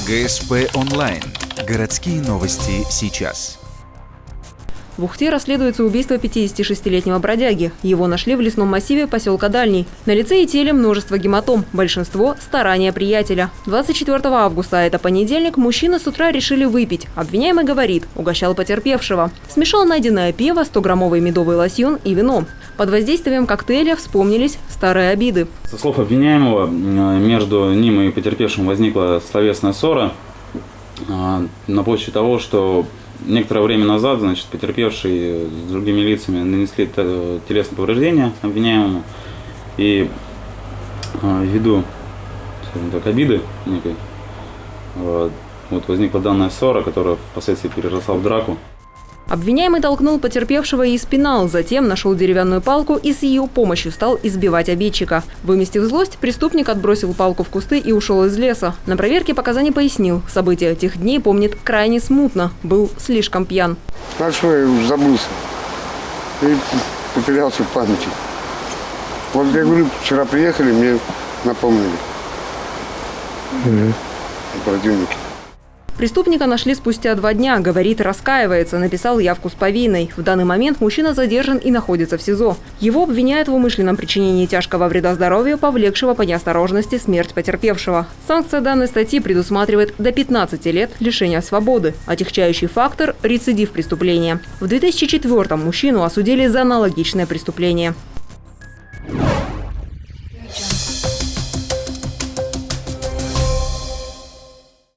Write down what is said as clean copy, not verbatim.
ГСП онлайн. Городские новости сейчас. В Ухте расследуется убийство 56-летнего бродяги. Его нашли в лесном массиве поселка Дальний. На лице и теле множество гематом. Большинство – старания приятеля. 24 августа, это понедельник, мужчины с утра решили выпить. Обвиняемый говорит, угощал потерпевшего. Смешал найденное пиво, 100-граммовый медовый лосьон и вино. Под воздействием коктейля вспомнились старые обиды. Со слов обвиняемого, между ним и потерпевшим возникла словесная ссора на почве того, что некоторое время назад, потерпевшие с другими лицами нанесли телесные повреждения обвиняемому, и ввиду, скажем так, обиды некой, возникла данная ссора, которая впоследствии переросла в драку. Обвиняемый толкнул потерпевшего и спинал, затем нашел деревянную палку и с ее помощью стал избивать обидчика. Выместив злость, преступник отбросил палку в кусты и ушел из леса. На проверке показаний пояснил, события тех дней помнит крайне смутно, был слишком пьян. А что, я уже забылся и потерялся в памяти. Вот я говорю, вчера приехали, мне напомнили. Противники. Преступника нашли спустя 2 дня. Говорит, раскаивается, написал явку с повинной. В данный момент мужчина задержан и находится в СИЗО. Его обвиняют в умышленном причинении тяжкого вреда здоровью, повлекшего по неосторожности смерть потерпевшего. Санкция данной статьи предусматривает до 15 лет лишения свободы. Отягчающий фактор – рецидив преступления. В 2004-м мужчину осудили за аналогичное преступление.